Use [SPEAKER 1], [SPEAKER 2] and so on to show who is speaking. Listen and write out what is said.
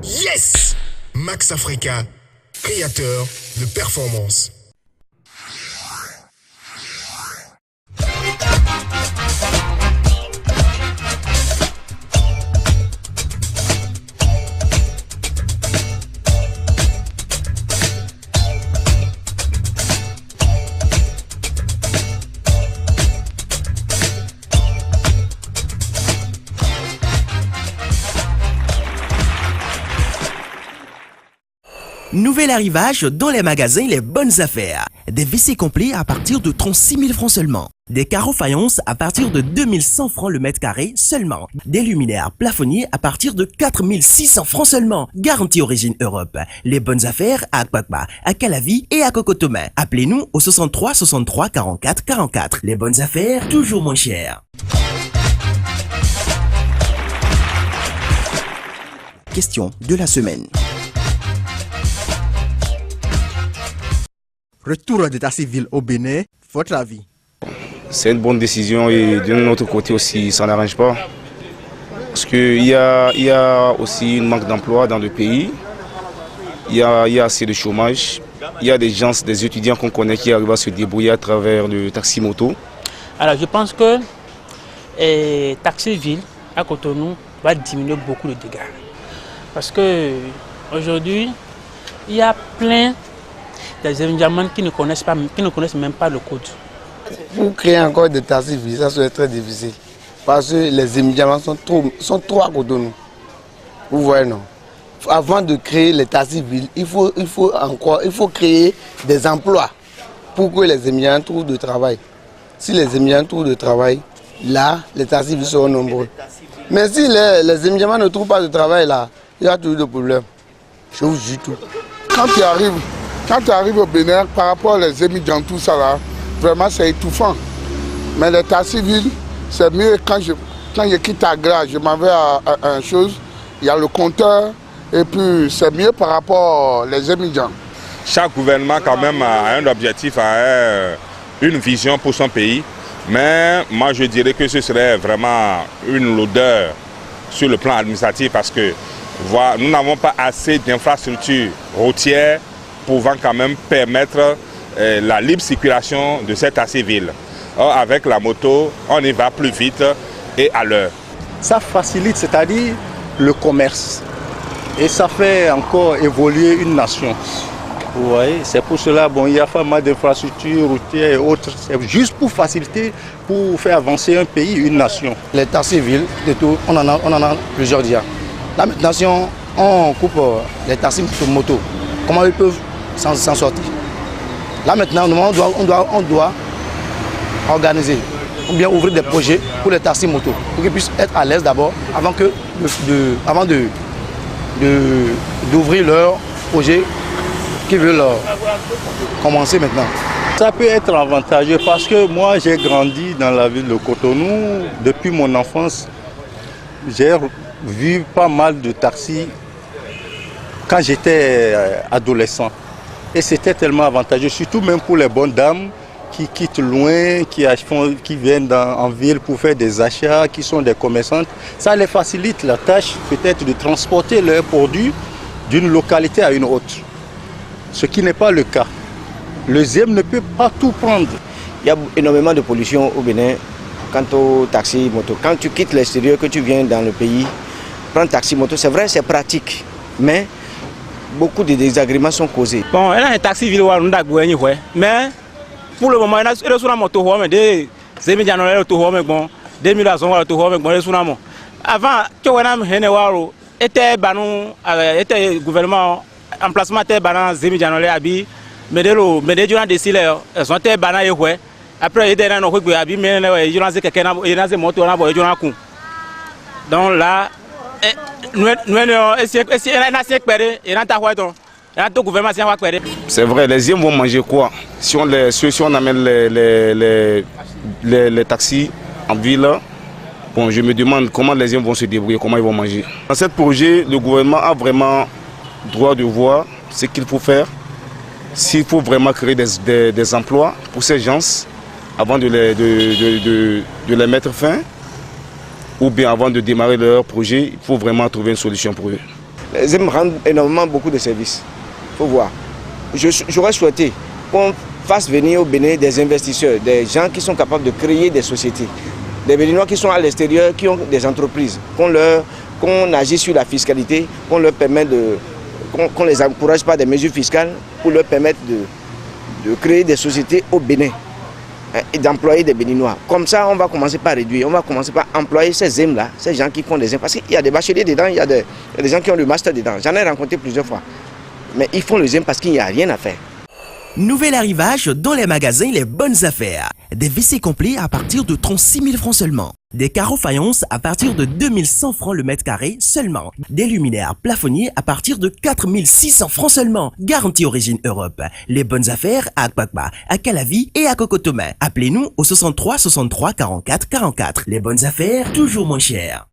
[SPEAKER 1] Yes! Max Africa, créateur de performance.
[SPEAKER 2] Nouvel arrivage dans les magasins Les Bonnes Affaires. Des WC complets à partir de 36 000 francs seulement. Des carreaux faïence à partir de 2100 francs le mètre carré seulement. Des luminaires plafonniers à partir de 4600 francs seulement. Garantie origine Europe. Les Bonnes Affaires à Akpakpa, à Calavi et à Cocotomin. Appelez-nous au 63 63 44 44. Les Bonnes Affaires, toujours moins chères. Question de la semaine.
[SPEAKER 3] Retour d'état civil au Bénin, votre avis?
[SPEAKER 4] C'est une bonne décision et d'un autre côté aussi, ça n'arrange pas. Parce qu'il y a aussi un manque d'emploi dans le pays. Il y a assez de chômage. Il y a des gens, des étudiants qu'on connaît qui arrivent à se débrouiller à travers le taxi-moto.
[SPEAKER 5] Alors je pense que Taxi-Ville à Cotonou va diminuer beaucoup de dégâts. Parce que aujourd'hui, il y a plein des étudiants qui ne connaissent même pas le code.
[SPEAKER 6] Pour créer encore des taxis-villes, ça serait très difficile. Parce que les étudiants sont trop à Cotonou. Vous voyez, non? Avant de créer les taxis-villes, il faut créer des emplois pour que les étudiants trouvent de travail. Si les étudiants trouvent de travail, là, les taxis-villes seront nombreux. Mais si les étudiants ne trouvent pas de travail, là, il y a toujours des problèmes. Je vous dis tout.
[SPEAKER 7] Quand tu arrives au Bénin, par rapport aux émigrants, tout ça là, vraiment c'est étouffant. Mais les taxis-villes, c'est mieux quand je quitte Agra, je m'en vais à une chose, il y a le compteur, et puis c'est mieux par rapport aux émigrants.
[SPEAKER 8] Chaque gouvernement quand même a un objectif, a une vision pour son pays. Mais moi je dirais que ce serait vraiment une lourdeur sur le plan administratif parce que nous n'avons pas assez d'infrastructures routières pouvant quand même permettre la libre circulation de cette taxi-ville. Or, avec la moto, on y va plus vite et à l'heure.
[SPEAKER 9] Ça facilite, c'est-à-dire le commerce. Et ça fait encore évoluer une nation. Vous voyez, c'est pour cela, il y a pas mal d'infrastructures routières et autres. C'est juste pour faciliter, pour faire avancer un pays, une nation.
[SPEAKER 6] Les taxis-villes, on en a plusieurs déjà. Là maintenant, si on coupe les taxis moto, comment ils peuvent s'en sortir? Là maintenant, on doit organiser ou bien ouvrir des projets pour les taxis moto, pour qu'ils puissent être à l'aise d'abord avant d'ouvrir leur projet qu'ils veulent commencer maintenant.
[SPEAKER 9] Ça peut être avantageux parce que moi j'ai grandi dans la ville de Cotonou. Depuis mon enfance, j'ai vu pas mal de taxis quand j'étais adolescent. Et c'était tellement avantageux, surtout même pour les bonnes dames qui quittent loin, qui viennent en ville pour faire des achats, qui sont des commerçantes. Ça les facilite la tâche peut-être de transporter leurs produits d'une localité à une autre. Ce qui n'est pas le cas. Le ZEM ne peut pas tout prendre.
[SPEAKER 10] Il y a énormément de pollution au Bénin quant au taxi moto. Quand tu quittes l'extérieur, que tu viens dans le pays, prendre taxi moto, c'est vrai, c'est pratique, mais beaucoup de désagréments sont causés.
[SPEAKER 5] Bon, il y a un taxi ville mais pour le moment, il y a une moto, des étudiants bon, 2000 bon, avant, était gouvernement emplacement était banan zemi janole abi medelo medejo décidé elles ont été banan yehwe après il était dans no abi mais il y a quelqu'un il y a des motos na boyo na ku donc là
[SPEAKER 4] c'est vrai, les Ziens vont manger quoi? Si on amène les taxis en ville, bon, je me demande comment les Ziens vont se débrouiller, comment ils vont manger. Dans ce projet, le gouvernement a vraiment droit de voir ce qu'il faut faire, s'il faut vraiment créer des emplois pour ces gens avant de les mettre fin, ou bien avant de démarrer leur projet, il faut vraiment trouver une solution pour eux.
[SPEAKER 10] Les ZEM rendent énormément beaucoup de services. Il faut voir. J'aurais souhaité qu'on fasse venir au Bénin des investisseurs, des gens qui sont capables de créer des sociétés, des Béninois qui sont à l'extérieur, qui ont des entreprises, qu'on agisse sur la fiscalité, qu'on leur permette qu'on les encourage par des mesures fiscales pour leur permettre de créer des sociétés au Bénin et d'employer des Béninois. Comme ça, on va commencer par réduire, on va commencer par employer ces ZEM-là, ces gens qui font des ZEM. Parce qu'il y a des bacheliers dedans, il y a des gens qui ont le master dedans. J'en ai rencontré plusieurs fois. Mais ils font le ZEM parce qu'il n'y a rien à faire.
[SPEAKER 2] Nouvel arrivage dans les magasins Les Bonnes Affaires. Des WC complets à partir de 36 000 francs seulement. Des carreaux faïence à partir de 2100 francs le mètre carré seulement. Des luminaires plafonniers à partir de 4600 francs seulement. Garantie origine Europe. Les Bonnes Affaires à Akpakba, à Calavi et à Cocotomin. Appelez-nous au 63 63 44 44. Les Bonnes Affaires, toujours moins cher.